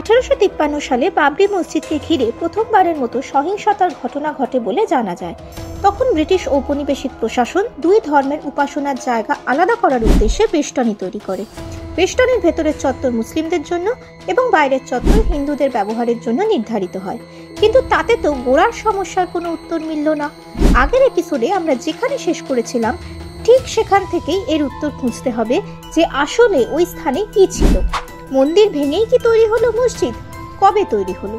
1853 সালে বাবরি মসজিদকে ঘিরে প্রথমবারের মতো সহিংসতার ঘটনা ঘটে বলে জানা যায়। তখন ব্রিটিশ ঔপনিবেশিক প্রশাসন দুই ধর্মের উপাসনার জায়গা আলাদা করার উদ্দেশ্যে বেষ্টনী তৈরি করে। বেষ্টনীর ভেতরের চত্বর মুসলিমদের জন্য এবং বাইরের চত্বর হিন্দুদের ব্যবহারের জন্য নির্ধারিত হয়। কিন্তু তাতে তো গোড়ার সমস্যার কোনো উত্তর মিলল না। আগের এপিসোডে আমরা যেখানে শেষ করেছিলাম ঠিক সেখান থেকেই এর উত্তর খুঁজতে হবে যে আসলে ওই স্থানে কি ছিল। মন্দির ভেঙেই কি তৈরি হলো মসজিদ? কবে তৈরি হলো?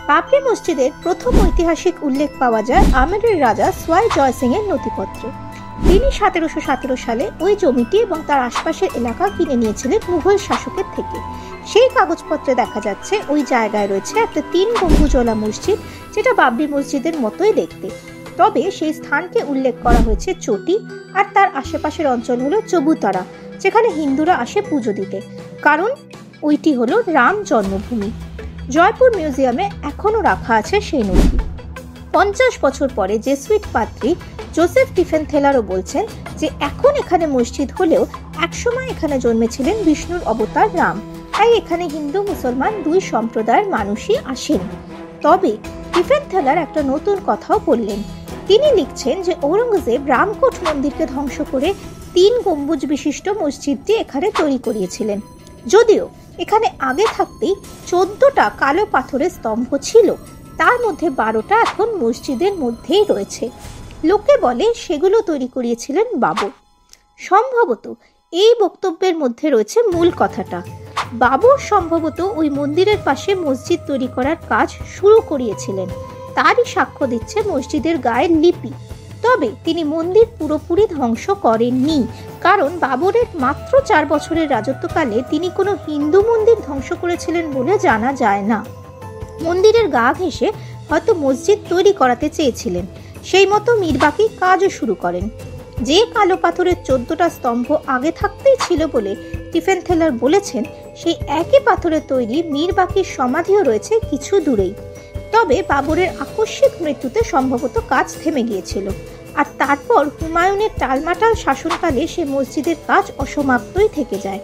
বাবরি মসজিদের প্রথম ঐতিহাসিক উল্লেখ পাওয়া যায় আমেরের রাজা সোয়াই জয় সিং এর নথিপত্রে। তিনি 1717 সালে ওই জমিটি এবং তার আশপাশের এলাকা কিনে নিয়েছিলেন মুঘল শাসকের থেকে। সেই কাগজপত্রে দেখা যাচ্ছে ওই জায়গায় রয়েছে একটা 3 গম্বুজওয়ালা মসজিদ, যেটা বাবরি মসজিদের মতোই দেখতে। তবে সেই স্থানকে উল্লেখ করা হয়েছে চটি, আর তার আশেপাশের অঞ্চল হলো চবুতরা, যেখানে হিন্দুরা আসে পুজো দিতে, কারণ ওইটি হলো রাম জন্মভূমি। জয়পুর মিউজিয়ামে এখনো রাখা আছে সেই নথি। 50 বছর পরে জেসুইট পাদ্রী জোসেফ টিফেনথেলারও বলছেন যে এখন এখানে মসজিদ হলেও একসময় এখানে জন্মেছিলেন বিষ্ণুর অবতার রাম, তাই এখানে হিন্দু মুসলমান দুই সম্প্রদায়ের মানুষই আসেন। তবে টিফেনথেলার একটা নতুন কথাও বললেন। তিনি লিখছেন যে ঔরঙ্গজেব রামকোট মন্দিরকে ধ্বংস করে 3 গম্বুজ বিশিষ্ট মসজিদটি এখানে তৈরি করিয়েছিলেন। যদিও এখানে আগে থাকতেই 14টা কালো পাথরের স্তম্ভ ছিল, তার মধ্যে 12টা এখন মসজিদের মধ্যেই রয়েছে। লোকে বলে সেগুলো তৈরি করিয়েছিলেন বাবর। সম্ভবত এই বক্তব্যের মধ্যে রয়েছে মূল কথাটা। বাবর সম্ভবত ওই মন্দিরের পাশে মসজিদ তৈরি করার কাজ শুরু করিয়েছিলেন, তারই সাক্ষ্য দিচ্ছে মসজিদের গায়ের লিপি। তবে তিনি মন্দির পুরোপুরি ধ্বংস করেননি, কারণ বাবরের মাত্র 4 বছরের রাজত্বকালে তিনি কোনো হিন্দু মন্দির ধ্বংস করেছিলেন বলে জানা যায় না। মন্দিরের গা ঘেঁষে হয়তো মসজিদ তৈরি করাতে চেয়েছিলেন, সেই মতো মীরবাকি কাজও শুরু করেন। যে কালো পাথরের 14টা স্তম্ভ আগে থাকতেই ছিল বলে টিফেনথেলার বলেছেন, সেই একই পাথরের তৈরি মীরবাকির সমাধিও রয়েছে কিছু দূরেই। তবে বাবরের আকস্মিক মৃত্যুতে সম্ভবত কাজ থেমে গিয়েছিল, আর তারপর হুমায়ুনের টালমাটাল শাসনকালে সে মসজিদের কাজ অসমাপ্তই থেকে যায়।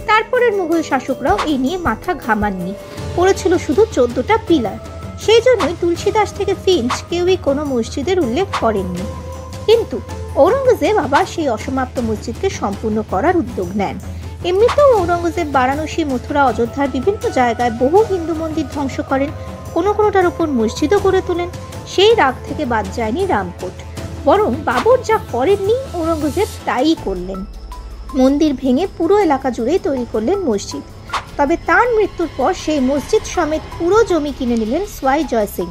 তারপরের মুঘল শাসকরাও এই নিয়ে মাথা ঘামাননি, পড়েছিল শুধু 14টা পিলার। সেই জন্যই তুলসীদাস থেকে ফিঞ্চ কেউই কোনো মসজিদের উল্লেখ করেননি। কিন্তু ঔরঙ্গজেব আবার সেই অসমাপ্ত মসজিদকে সম্পূর্ণ করার উদ্যোগ নেন। এমনিতেও ঔরঙ্গজেব বারাণসী, মথুরা, অযোধ্যার বিভিন্ন জায়গায় বহু হিন্দু মন্দির ধ্বংস করেন, কোনোটার উপর মসজিদও গড়ে তোলেন। সেই রাগ থেকে বাদ যায়নি রামকোট, বরং বাবর যা করেননি ঔরঙ্গজেব তাই করলেন। মন্দির ভেঙে পুরো এলাকা জুড়েই তৈরি করলেন মসজিদ। তবে তার মৃত্যুর পর সেই মসজিদ সমেত পুরো জমি কিনে নিলেন সোয়াই জয় সিং।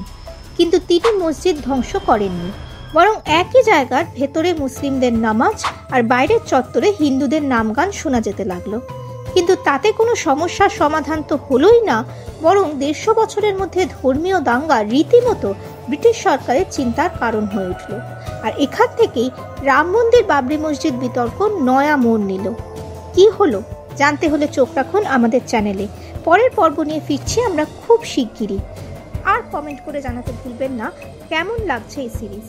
কিন্তু তিনি মসজিদ ধ্বংস করেননি, বরং একই জায়গার ভেতরে মুসলিমদের নামাজ আর বাইরের চত্বরে হিন্দুদের নামগান শোনা যেতে লাগলো। কিন্তু তাতে কোনো সমস্যার সমাধান তো হলোই না, বরং 150 বছরের মধ্যে ধর্মীয় দাঙ্গা রীতিমতো ব্রিটিশ সরকারের চিন্তার কারণ হয়ে উঠল। আর এখান থেকেই রাম মন্দির বাবরি মসজিদ বিতর্ক নয়া মোড় নিল। কি হলো জানতে হলে চোখ রাখুন আমাদের চ্যানেলে। পরের পর্ব নিয়ে ফিরছি আমরা খুব শিগগিরই। আর কমেন্ট করে জানাতে ভুলবেন না কেমন লাগছে এই সিরিজ।